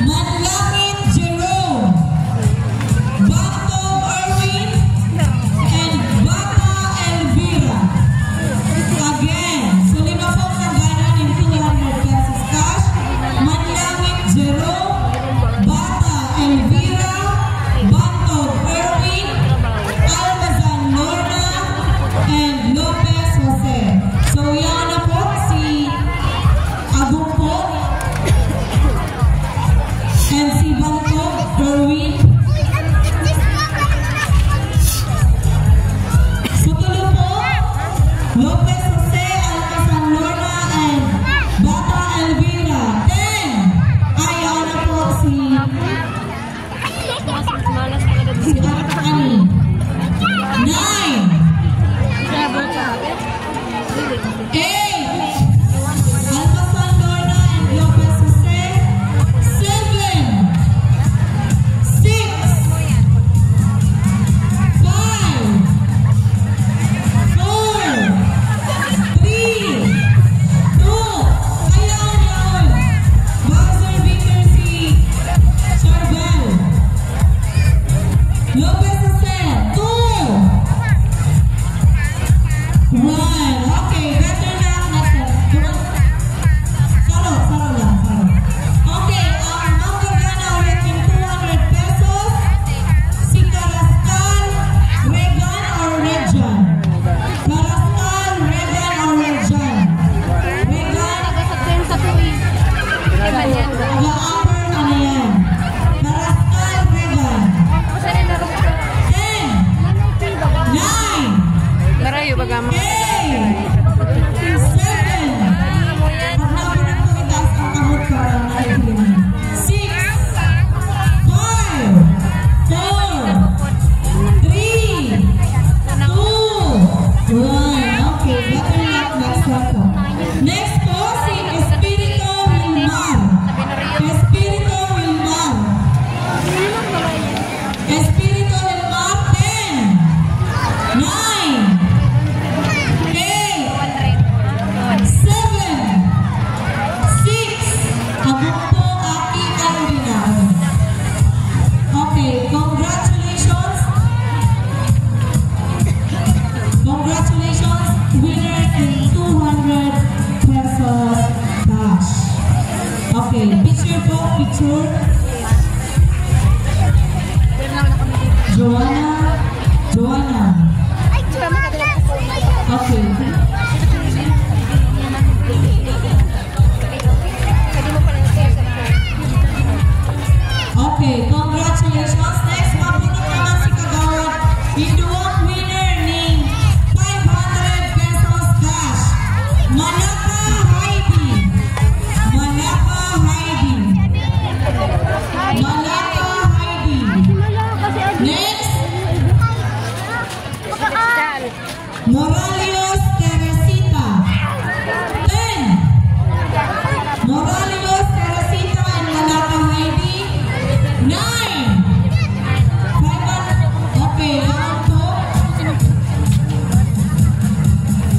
Manlangit Jerome, Bantog Erwin, and Bata Elvira. Again, sulino po ng ganan in 200 pesos cash. Manlangit Jerome, Bata Elvira, Bantog Erwin, Almazan Lorna, and Lopez Jose. So yan na po si Abong po and si Bantog Erwin. Sutulo po, Lopez Jose, Almazan Lorna, and Bata Elvira. 10. Ay, ano po si Ate Ani. 9. 8. Almazan Lorna and Lopez Jose. 7. 6. 5. 4. 3. 2. Ayaw yun. Buzzer beater si Charbel. Lopez Jose. 2. 1. Okay, better na. Saro lang. Okay, ang manggagana ulit yung 200 pesos. Si Carascal, Regan, or Regan? Carascal, Regan, or Regan? Regan, aga-upper, ano yan? Carascal, Regan. 10. 9. Marayo bagama. 8. 7. Pag napunan ko itaas ang kamot para nakikinig. 6. 5. 4. 3. 2. 1. Okay, better luck next one po. Next po, si Espirito Wilmar. Espirito Wilmar. Espirito Wilmar, 10. 9. 8. 7. 6. Abot po, Aki Carolina. Okay, congratulations. Congratulations, winner in 200 pesos cash. Okay, picture po, picture. Joanna. Okay. Okay, congratulations. Next, mapunot naman si Kagawad. Induwang winner ng 500 pesos cash. Malaka Heidi. Next, Moralios Teresita. 10. Moralios Teresita and Malaka Heidi. 9. 500. Okay, lahat po.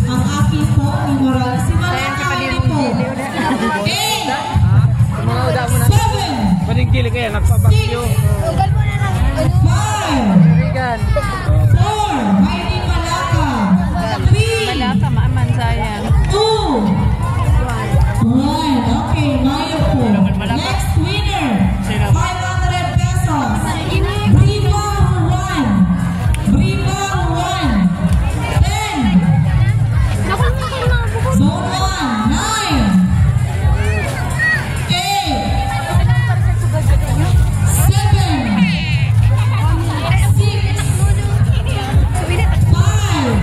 Ang akin po, ni Morales. Si Malaka Heidi po. 8. 7. Paningkili kaya, nagpapakyo. 5. 4. Heidi Malaka. 3. Malaka, maaman sayang. 2. 1. Okay, Mayo po. Next winner. 500 pesos. Briva Juan. 10. Zone 1. 9. 8. 7. 6. 5.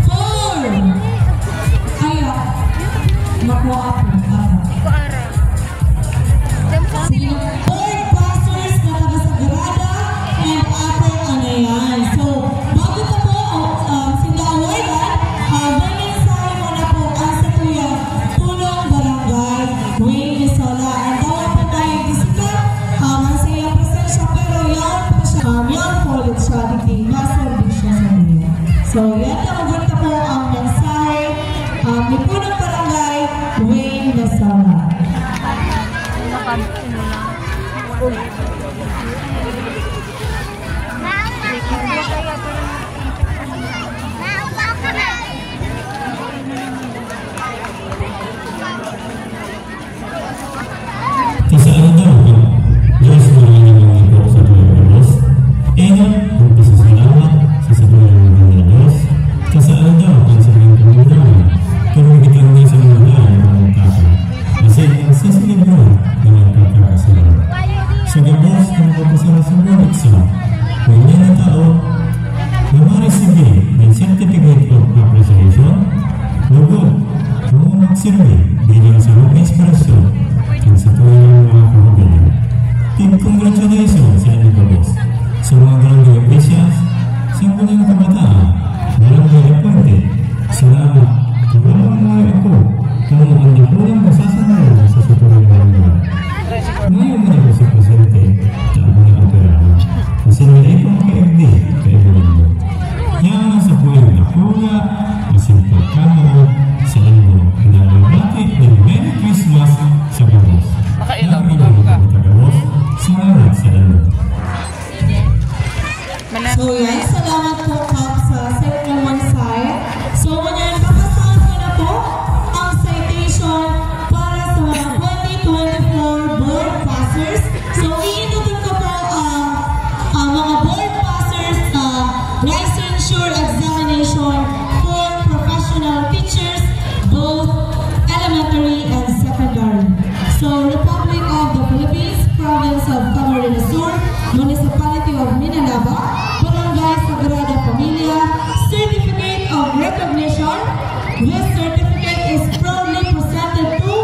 4. Congratulations sa inyo boss. Sa mga barangay officials, sa mga kabataan, barangay appointed, salamat. Tuwalong mga ako kung ang nakulang masasanay sa suturang barangay. Ngayon na ako sa presidente sa mga operahan. Kasi nila ito maka-FD kay Evelyn. Yan sa buhay na pula, masimple kamera, sa inyo pinalabati ng Merry Christmas sa boss. Makailang bilang ka. Salamat sa inyo. So yan, salamat po Kap sa second one side. So ngayon, papasahan ko na po ang citation para sa mga 2024 board passers. So iinutin ko po ang mga board passers licensure examination for professional teachers, both elementary and secondary. So Republic of the Philippines, Province of Camarines Sur, Municipality of Minalaba, Barangay Sagrada Familia, Certificate of Recognition. This certificate is proudly presented to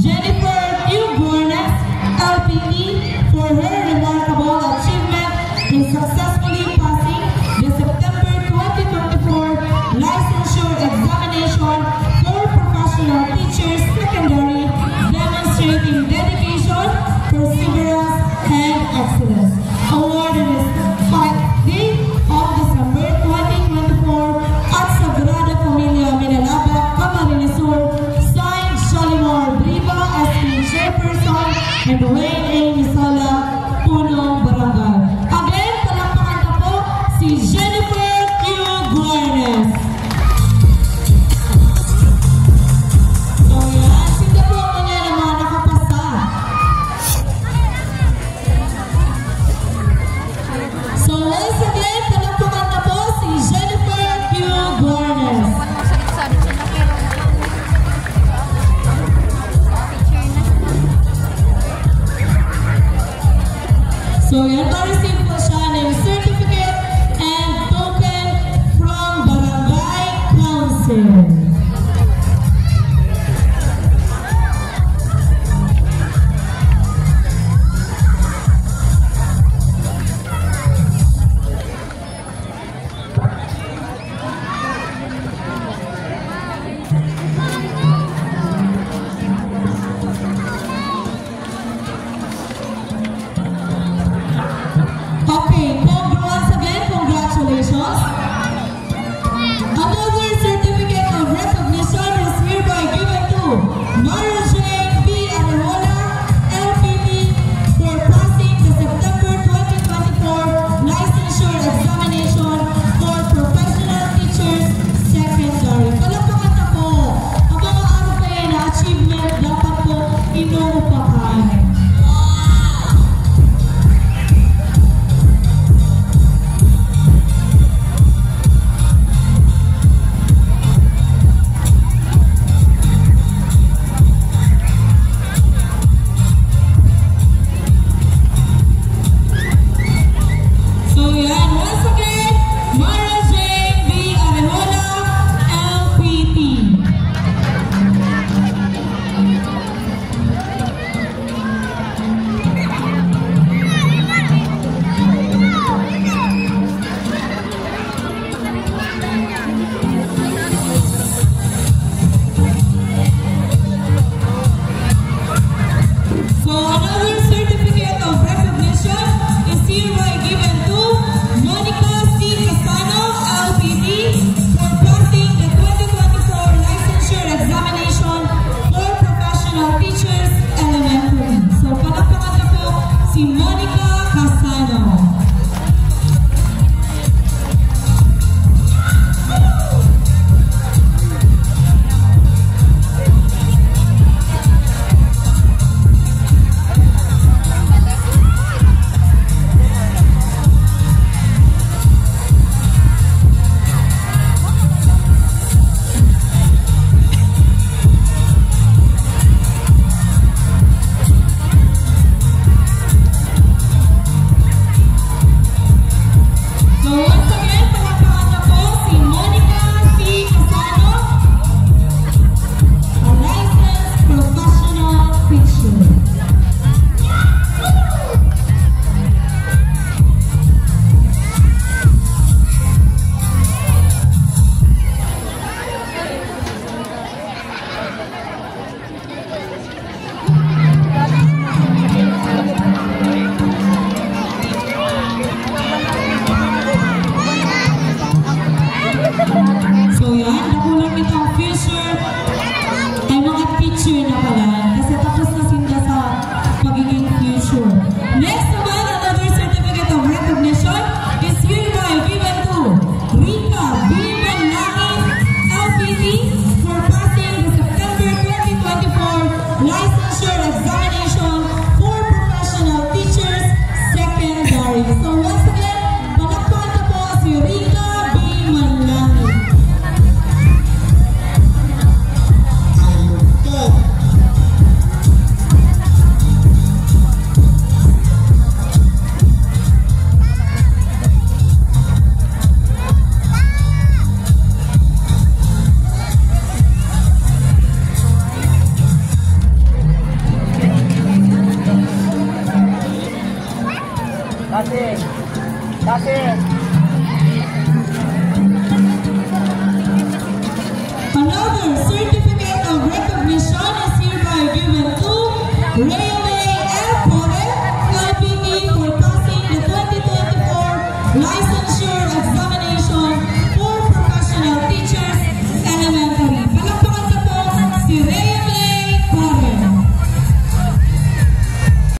Jennifer Q. Gornes, LPT, for her remarkable achievement in successfully passing the September 2024 licensure examination for professional teachers secondary, demonstrating dedication, perseverance, and excellence. Awarded is 5th day of December 2024 at Sagrada Familia, Minalaba, Camarines Sur, signed Shalimar Briva as the chairperson and Wayne A. Misala, Punong Barangay. Again, palakpakan na po si Jennifer Q. Guarnes. So yan, sila po ako niya naman nakapasa. So once again, palakpakan na po si Jennifer Q. Guarnes. So yan, pa-receive po siya ng certificate and token from Barangay Council. Dati